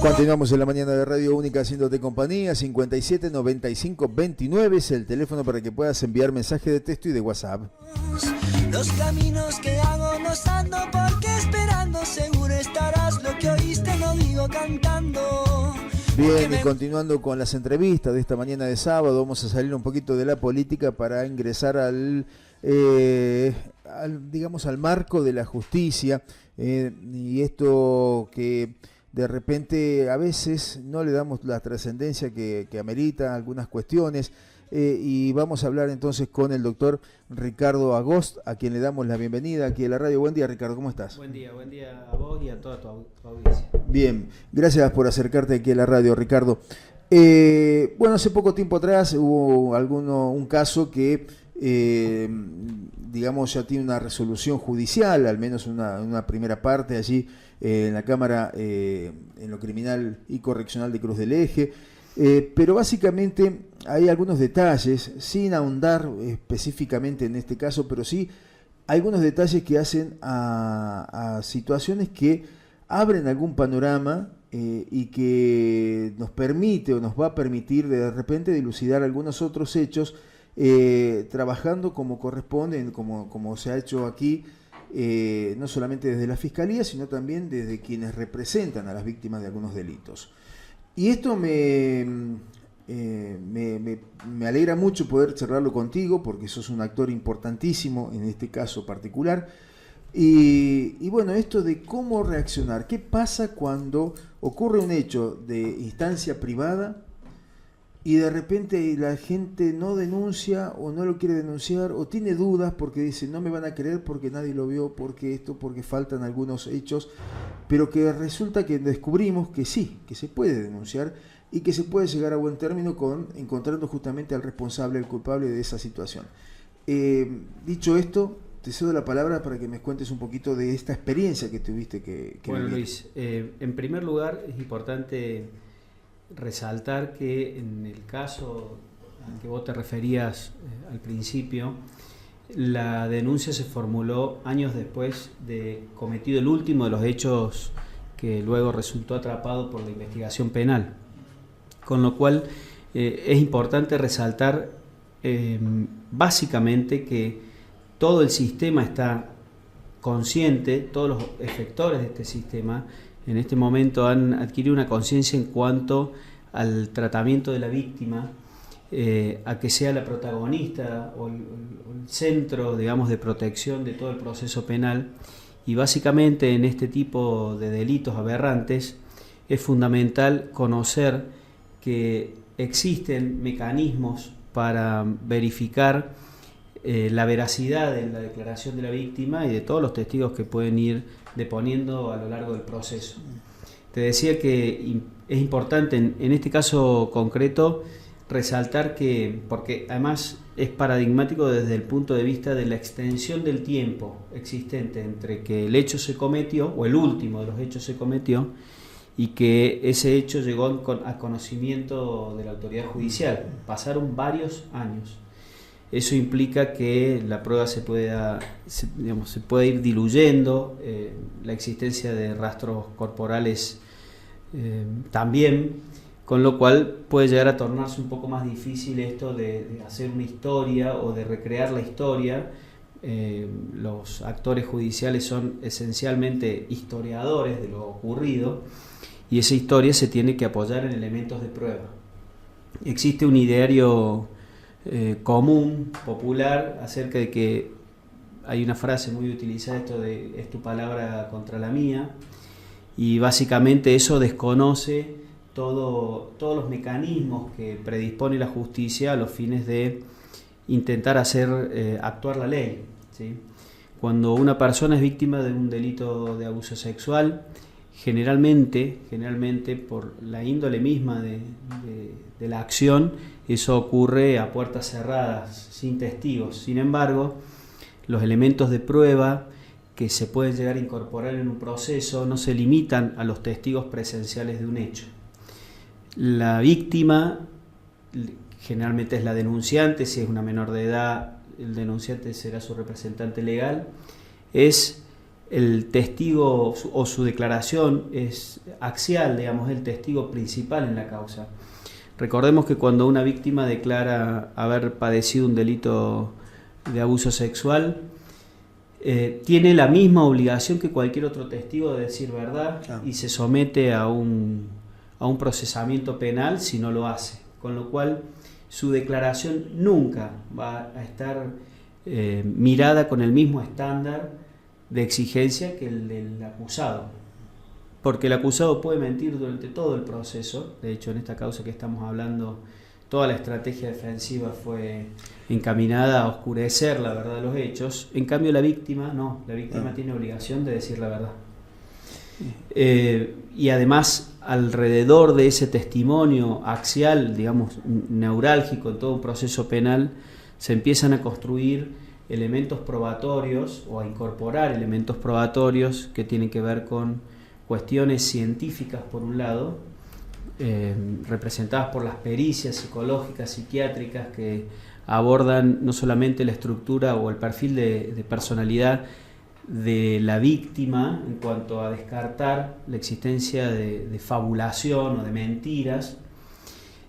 Continuamos en la mañana de Radio Única haciéndote compañía. 57 95 29 es el teléfono para que puedas enviar mensaje de texto y de WhatsApp. Los caminos que hago los ando porque esperando seguro estarás. Lo que oíste lo digo cantando. Bien, y continuando con las entrevistas de esta mañana de sábado, vamos a salir un poquito de la política para ingresar digamos, al marco de la justicia, y esto que de repente a veces no le damos la trascendencia que amerita algunas cuestiones, y vamos a hablar entonces con el doctor Ricardo Agost, a quien le damos la bienvenida aquí a la radio. Buen día, Ricardo, ¿cómo estás? Buen día a vos y a toda tu audiencia. Bien, gracias por acercarte aquí a la radio, Ricardo. Bueno, hace poco tiempo atrás hubo un caso que, digamos, ya tiene una resolución judicial, al menos una primera parte allí en la Cámara, en lo criminal y correccional de Cruz del Eje, pero básicamente hay algunos detalles, sin ahondar específicamente en este caso, pero sí algunos detalles que hacen a situaciones que abren algún panorama, y que nos permite o nos va a permitir de repente dilucidar algunos otros hechos, trabajando como corresponde, como se ha hecho aquí, no solamente desde la Fiscalía, sino también desde quienes representan a las víctimas de algunos delitos. Y esto me alegra mucho poder charlarlo contigo, porque sos un actor importantísimo en este caso particular. Y bueno, esto de cómo reaccionar, ¿qué pasa cuando ocurre un hecho de instancia privada y de repente la gente no denuncia o no lo quiere denunciar o tiene dudas porque dice no me van a creer porque nadie lo vio, porque faltan algunos hechos, pero que resulta que descubrimos que sí, que se puede denunciar y que se puede llegar a buen término encontrando justamente al responsable, al culpable de esa situación? Dicho esto, te cedo la palabra para que me cuentes un poquito de esta experiencia que tuviste que Bueno, vivir. Luis, en primer lugar es importante resaltar que en el caso al que vos te referías al principio, la denuncia se formuló años después de cometido el último de los hechos que luego resultó atrapado por la investigación penal. Con lo cual es importante resaltar básicamente que todo el sistema está consciente, todos los efectores de este sistema en este momento han adquirido una conciencia en cuanto al tratamiento de la víctima, a que sea la protagonista o el centro, digamos, de protección de todo el proceso penal. Y básicamente en este tipo de delitos aberrantes es fundamental conocer que existen mecanismos para verificar la veracidad de la declaración de la víctima y de todos los testigos que pueden ir deponiendo a lo largo del proceso. Te decía que es importante en este caso concreto resaltar que, porque además es paradigmático desde el punto de vista de la extensión del tiempo existente entre que el hecho se cometió, o el último de los hechos se cometió, y que ese hecho llegó a conocimiento de la autoridad judicial. Pasaron varios años. Eso implica que la prueba se puede ir diluyendo, la existencia de rastros corporales también, con lo cual puede llegar a tornarse un poco más difícil esto de hacer una historia o de recrear la historia. Los actores judiciales son esencialmente historiadores de lo ocurrido y esa historia se tiene que apoyar en elementos de prueba. Existe un ideario común, popular, acerca de que hay una frase muy utilizada, esto de es tu palabra contra la mía, y básicamente eso desconoce todos los mecanismos que predispone la justicia a los fines de intentar hacer actuar la ley, ¿sí? Cuando una persona es víctima de un delito de abuso sexual, generalmente por la índole misma de la acción, eso ocurre a puertas cerradas, sin testigos. Sin embargo, los elementos de prueba que se pueden llegar a incorporar en un proceso no se limitan a los testigos presenciales de un hecho. La víctima generalmente es la denunciante, si es una menor de edad, el denunciante será su representante legal, es el testigo o su declaración es axial, digamos, el testigo principal en la causa. Recordemos que cuando una víctima declara haber padecido un delito de abuso sexual, tiene la misma obligación que cualquier otro testigo de decir verdad y se somete a un procesamiento penal si no lo hace. Con lo cual, su declaración nunca va a estar mirada con el mismo estándar de exigencia que el del acusado. Porque el acusado puede mentir durante todo el proceso. De hecho, en esta causa que estamos hablando, toda la estrategia defensiva fue encaminada a oscurecer la verdad de los hechos. En cambio, la víctima no. La víctima tiene obligación de decir la verdad. Y además, alrededor de ese testimonio axial, digamos, neurálgico en todo un proceso penal, se empiezan a construir elementos probatorios o a incorporar elementos probatorios que tienen que ver con cuestiones científicas, por un lado, representadas por las pericias psicológicas, psiquiátricas, que abordan no solamente la estructura o el perfil de personalidad de la víctima en cuanto a descartar la existencia de fabulación o de mentiras,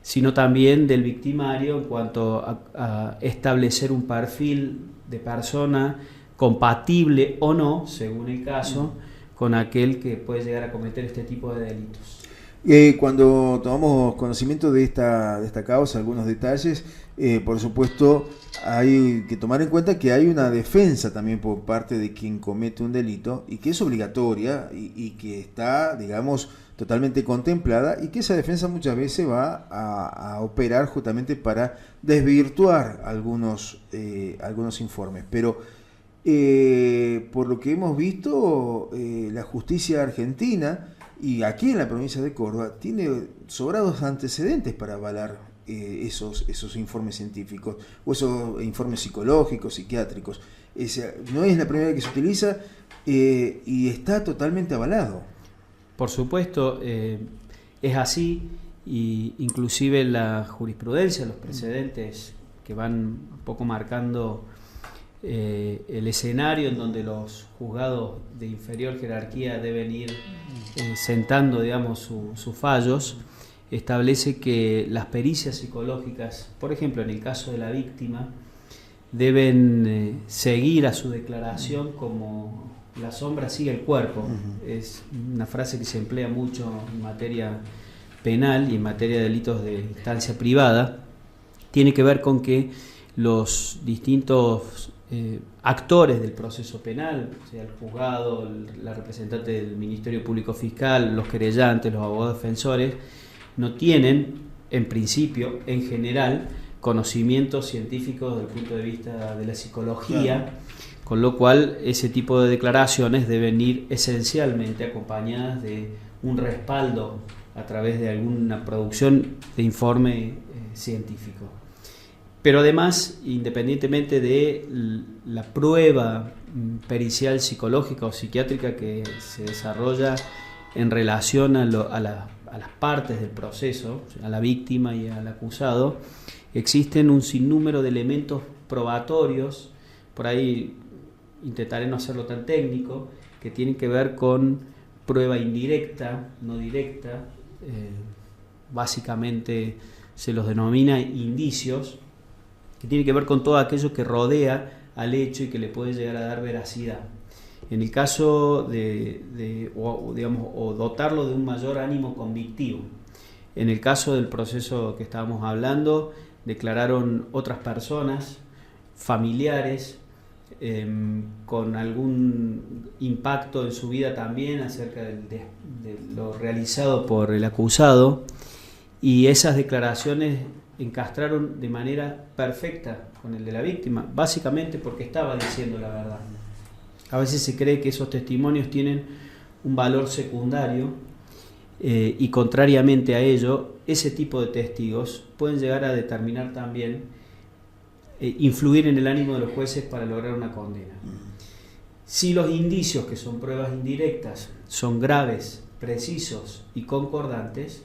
sino también del victimario en cuanto a establecer un perfil de persona compatible o no, según el caso, con aquel que puede llegar a cometer este tipo de delitos. Cuando tomamos conocimiento de esta causa, algunos detalles, por supuesto hay que tomar en cuenta que hay una defensa también por parte de quien comete un delito y que es obligatoria y que está, digamos, totalmente contemplada, y que esa defensa muchas veces va a operar justamente para desvirtuar algunos informes. Pero por lo que hemos visto, la justicia argentina y aquí en la provincia de Córdoba tiene sobrados antecedentes para avalar esos informes científicos o esos informes psicológicos, psiquiátricos. No es la primera vez que se utiliza y está totalmente avalado. Por supuesto, es así, y inclusive la jurisprudencia, los precedentes que van un poco marcando el escenario en donde los juzgados de inferior jerarquía deben ir sentando, digamos, sus fallos, establece que las pericias psicológicas, por ejemplo, en el caso de la víctima, deben seguir a su declaración como la sombra sigue el cuerpo. Es una frase que se emplea mucho en materia penal y en materia de delitos de instancia privada. Tiene que ver con que los distintos actores del proceso penal, o sea, el juzgado, la representante del Ministerio Público Fiscal, los querellantes, los abogados defensores, no tienen, en principio, en general, conocimientos científicos desde el punto de vista de la psicología, claro. Con lo cual ese tipo de declaraciones deben ir esencialmente acompañadas de un respaldo a través de alguna producción de informe científico. Pero además, independientemente de la prueba pericial psicológica o psiquiátrica que se desarrolla en relación a las partes del proceso, a la víctima y al acusado, existen un sinnúmero de elementos probatorios, por ahí intentaré no hacerlo tan técnico, que tienen que ver con prueba indirecta, no directa, básicamente se los denomina indicios, que tiene que ver con todo aquello que rodea al hecho y que le puede llegar a dar veracidad. En el caso o dotarlo de un mayor ánimo convictivo. En el caso del proceso que estábamos hablando, declararon otras personas, familiares, con algún impacto en su vida también acerca de lo realizado por el acusado, y esas declaraciones encastraron de manera perfecta con el de la víctima, básicamente porque estaba diciendo la verdad. A veces se cree que esos testimonios tienen un valor secundario y contrariamente a ello, ese tipo de testigos pueden llegar a determinar también influir en el ánimo de los jueces para lograr una condena. Si los indicios, que son pruebas indirectas, son graves, precisos y concordantes,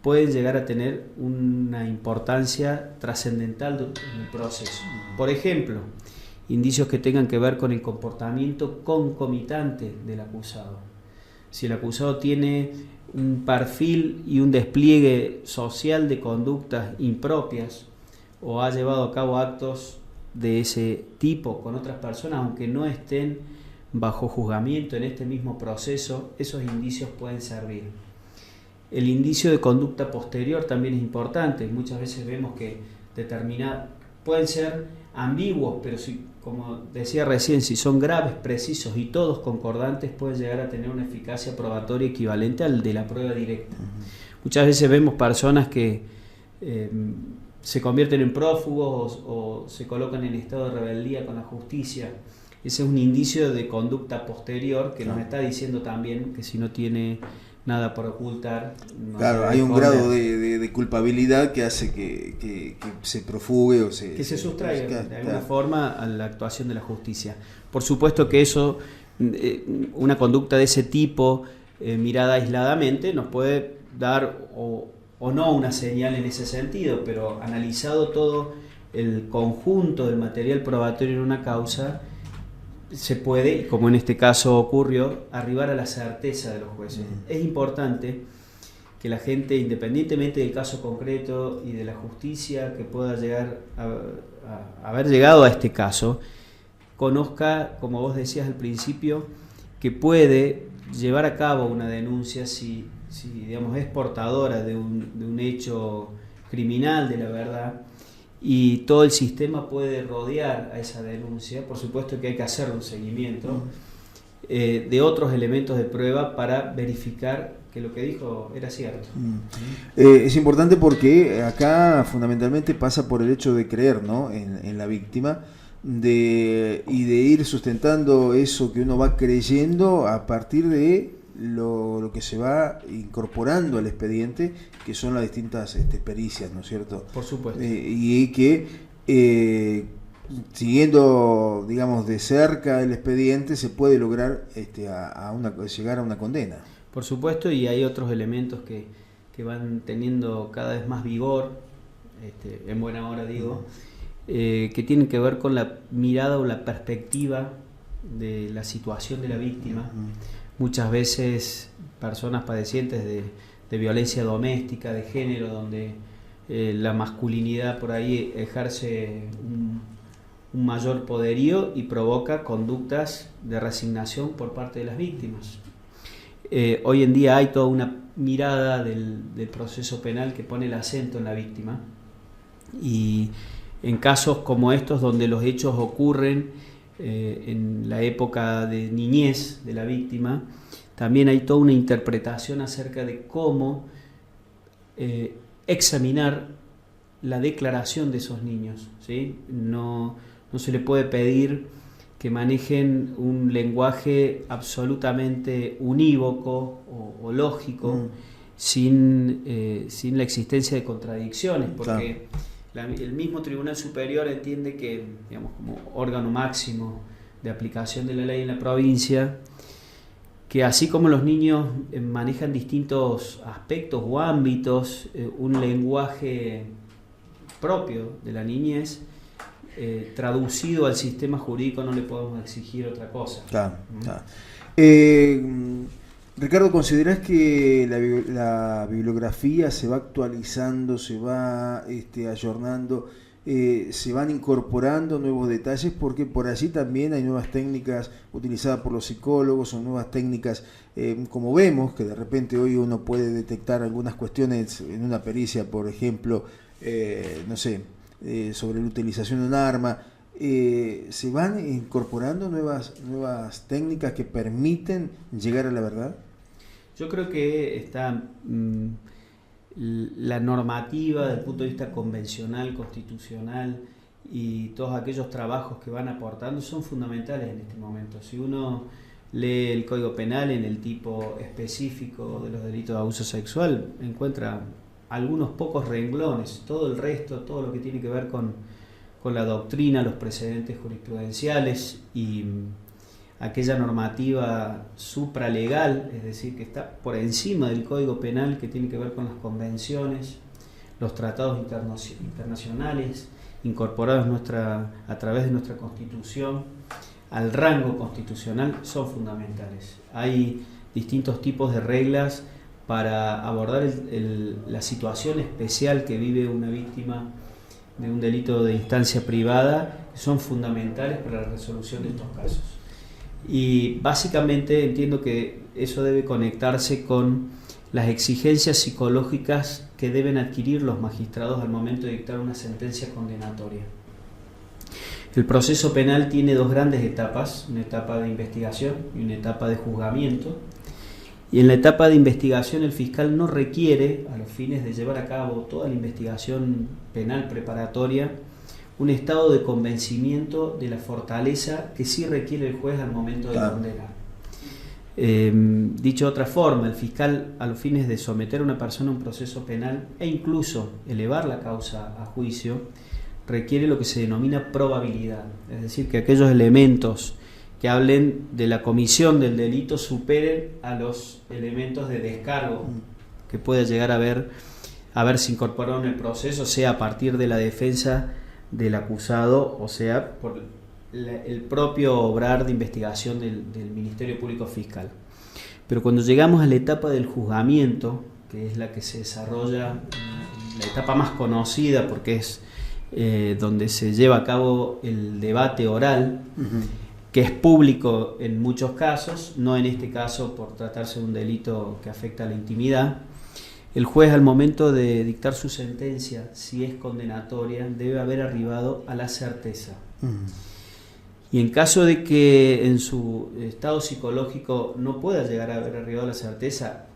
pueden llegar a tener una importancia trascendental en el proceso. Por ejemplo, indicios que tengan que ver con el comportamiento concomitante del acusado. Si el acusado tiene un perfil y un despliegue social de conductas impropias o ha llevado a cabo actos de ese tipo con otras personas, aunque no estén bajo juzgamiento en este mismo proceso, esos indicios pueden servir. El indicio de conducta posterior también es importante. Muchas veces vemos que pueden ser ambiguos, pero si, como decía recién, si son graves, precisos y todos concordantes, pueden llegar a tener una eficacia probatoria equivalente al de la prueba directa. Muchas veces vemos personas que se convierten en prófugos o se colocan en estado de rebeldía con la justicia. Ese es un indicio de conducta posterior que nos está diciendo también que si no tiene nada por ocultar. No, claro, hay un grado de culpabilidad que hace que se profugue o que se sustraiga de alguna forma a la actuación de la justicia. Por supuesto que eso, una conducta de ese tipo, mirada aisladamente, nos puede dar o no una señal en ese sentido, pero analizado todo el conjunto del material probatorio en una causa, se puede, como en este caso ocurrió, arribar a la certeza de los jueces. Es importante que la gente, independientemente del caso concreto y de la justicia que pueda llegar a haber llegado a este caso, conozca, como vos decías al principio, que puede llevar a cabo una denuncia si digamos, es portadora de un hecho criminal, de la verdad, y todo el sistema puede rodear a esa denuncia. Por supuesto que hay que hacer un seguimiento de otros elementos de prueba para verificar que lo que dijo era cierto. Es importante porque acá fundamentalmente pasa por el hecho de creer, ¿no?, en la víctima y de ir sustentando eso que uno va creyendo a partir de lo que se va incorporando al expediente, que son las distintas pericias, ¿no es cierto? Por supuesto. Y que siguiendo, digamos, de cerca el expediente se puede lograr llegar a una condena. Por supuesto, y hay otros elementos que van teniendo cada vez más vigor, en buena hora digo, que tienen que ver con la mirada o la perspectiva de la situación de la víctima. Muchas veces personas padecientes de violencia doméstica, de género, donde la masculinidad por ahí ejerce un mayor poderío y provoca conductas de resignación por parte de las víctimas. Hoy en día hay toda una mirada del proceso penal que pone el acento en la víctima, y en casos como estos, donde los hechos ocurren en la época de niñez de la víctima, también hay toda una interpretación acerca de cómo examinar la declaración de esos niños, ¿sí? No se le puede pedir que manejen un lenguaje absolutamente unívoco o lógico, sin la existencia de contradicciones, porque el mismo Tribunal Superior entiende que, digamos, como órgano máximo de aplicación de la ley en la provincia, que así como los niños manejan distintos aspectos o ámbitos, un lenguaje propio de la niñez, traducido al sistema jurídico, no le podemos exigir otra cosa. Claro. Ricardo, ¿considerás que la bibliografía se va actualizando, se va ayornando, se van incorporando nuevos detalles? Porque por allí también hay nuevas técnicas utilizadas por los psicólogos, o nuevas técnicas, como vemos, que de repente hoy uno puede detectar algunas cuestiones en una pericia, por ejemplo, sobre la utilización de un arma. ¿Se van incorporando nuevas técnicas que permiten llegar a la verdad? Yo creo que está la normativa desde el punto de vista convencional, constitucional, y todos aquellos trabajos que van aportando son fundamentales en este momento. Si uno lee el Código Penal en el tipo específico de los delitos de abuso sexual, encuentra algunos pocos renglones. Todo el resto, todo lo que tiene que ver con la doctrina, los precedentes jurisprudenciales y aquella normativa supralegal, es decir, que está por encima del Código Penal, que tiene que ver con las convenciones, los tratados internacionales incorporados a través de nuestra Constitución al rango constitucional son fundamentales. Hay distintos tipos de reglas para abordar la situación especial que vive una víctima de un delito de instancia privada, que son fundamentales para la resolución de estos casos. Y básicamente entiendo que eso debe conectarse con las exigencias psicológicas que deben adquirir los magistrados al momento de dictar una sentencia condenatoria. El proceso penal tiene dos grandes etapas, una etapa de investigación y una etapa de juzgamiento. Y en la etapa de investigación el fiscal no requiere, a los fines de llevar a cabo toda la investigación penal preparatoria, un estado de convencimiento de la fortaleza que sí requiere el juez al momento de condenar. Dicho de otra forma, el fiscal, a los fines de someter a una persona a un proceso penal e incluso elevar la causa a juicio, requiere lo que se denomina probabilidad, es decir, que aquellos elementos que hablen de la comisión del delito superen a los elementos de descargo que pueda llegar a haberse incorporado en el proceso, sea a partir de la defensa del acusado o sea por el propio obrar de investigación del Ministerio Público Fiscal. Pero cuando llegamos a la etapa del juzgamiento, que es la que se desarrolla, la etapa más conocida porque es donde se lleva a cabo el debate oral, que es público en muchos casos, no en este caso por tratarse de un delito que afecta a la intimidad. El juez, al momento de dictar su sentencia, si es condenatoria, debe haber arribado a la certeza. Y en caso de que en su estado psicológico no pueda llegar a haber arribado a la certeza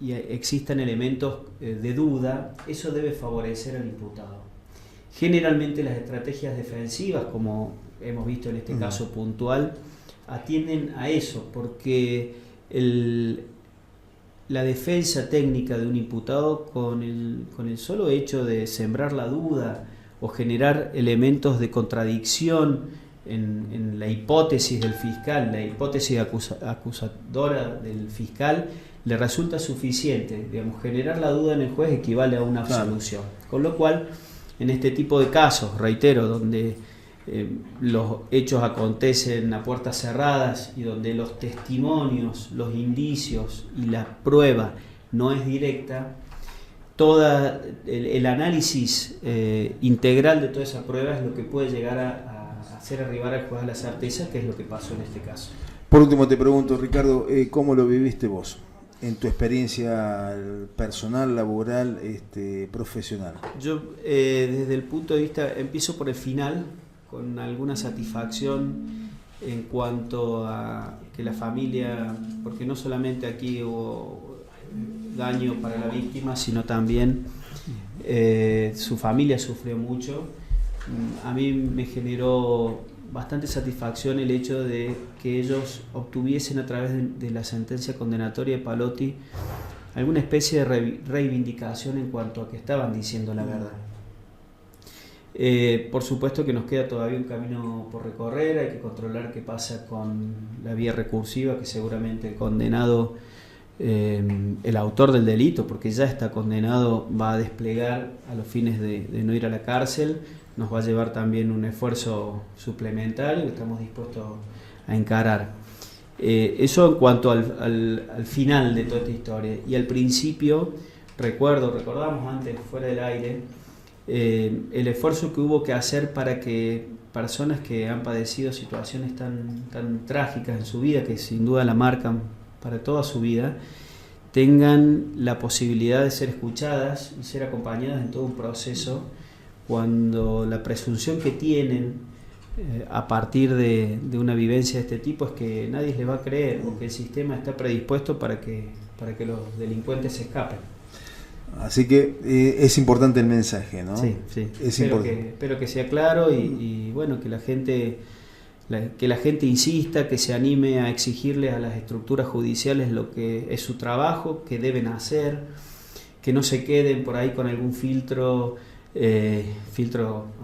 y existan elementos de duda, eso debe favorecer al imputado. Generalmente las estrategias defensivas, como hemos visto en este caso puntual, atienden a eso, porque la defensa técnica de un imputado con el solo hecho de sembrar la duda o generar elementos de contradicción en la hipótesis del fiscal, la hipótesis acusadora del fiscal, le resulta suficiente. Digamos, generar la duda en el juez equivale a una absolución. Con lo cual, en este tipo de casos, reitero, donde los hechos acontecen a puertas cerradas y donde los testimonios, los indicios y la prueba no es directa, todo el análisis integral de toda esa prueba es lo que puede llegar a hacer arribar al juez a la certeza, que es lo que pasó en este caso. Por último te pregunto, Ricardo, ¿cómo lo viviste vos en tu experiencia personal, laboral, profesional? Yo desde el punto de vista, empiezo por el final, con alguna satisfacción en cuanto a que la familia, porque no solamente aquí hubo daño para la víctima, sino también su familia sufrió mucho. A mí me generó bastante satisfacción el hecho de que ellos obtuviesen a través de la sentencia condenatoria de Palotti alguna especie de reivindicación en cuanto a que estaban diciendo la verdad. Por supuesto que nos queda todavía un camino por recorrer, hay que controlar qué pasa con la vía recursiva, que seguramente el condenado, el autor del delito, porque ya está condenado, va a desplegar a los fines de no ir a la cárcel. Nos va a llevar también un esfuerzo suplementario que estamos dispuestos a encarar. Eso en cuanto al final de toda esta historia. Y al principio, recordamos antes, fuera del aire, el esfuerzo que hubo que hacer para que personas que han padecido situaciones tan trágicas en su vida, que sin duda la marcan para toda su vida, tengan la posibilidad de ser escuchadas y ser acompañadas en todo un proceso, cuando la presunción que tienen a partir de una vivencia de este tipo es que nadie les va a creer, o que el sistema está predispuesto para que los delincuentes se escapen. Así que es importante el mensaje, ¿no? Sí. Espero que sea claro y bueno, que la gente insista, que se anime a exigirle a las estructuras judiciales lo que es su trabajo, que deben hacer, que no se queden por ahí con algún filtro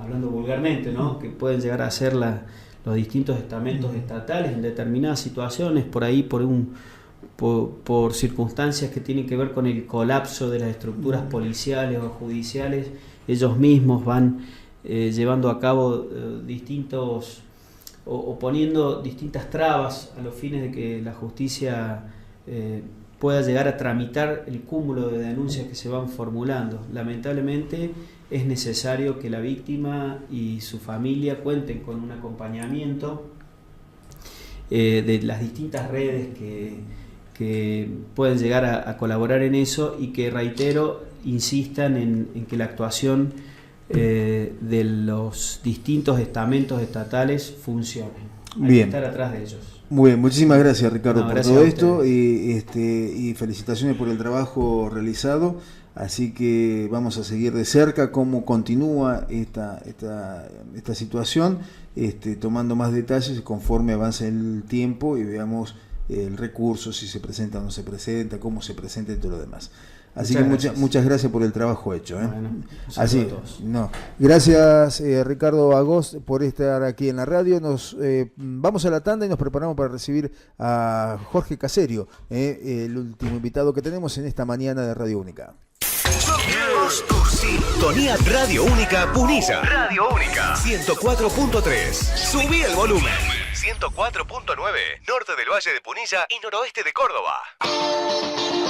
hablando vulgarmente, ¿no? Que pueden llegar a ser los distintos estamentos estatales en determinadas situaciones, por ahí por circunstancias que tienen que ver con el colapso de las estructuras policiales o judiciales. Ellos mismos van llevando a cabo distintos o poniendo distintas trabas a los fines de que la justicia pueda llegar a tramitar el cúmulo de denuncias que se van formulando. Lamentablemente es necesario que la víctima y su familia cuenten con un acompañamiento de las distintas redes que pueden llegar a colaborar en eso, y que, reitero, insistan en que la actuación de los distintos estamentos estatales funcione. Hay que estar atrás de ellos. Muy bien, muchísimas gracias, Ricardo, por gracias todo esto, y felicitaciones por el trabajo realizado. Así que vamos a seguir de cerca cómo continúa esta situación, tomando más detalles conforme avance el tiempo y veamos el recurso, si se presenta o no se presenta, cómo se presenta y todo lo demás. Así muchas gracias por el trabajo hecho. Bueno, así, gracias Ricardo Agost por estar aquí en la radio. Nos vamos a la tanda y nos preparamos para recibir a Jorge Caserio, el último invitado que tenemos en esta mañana de Radio Única. Somos tu sintonía Radio Única Punilla. Radio Única 104.3. Subí el volumen. 104.9. Norte del Valle de Punilla y noroeste de Córdoba.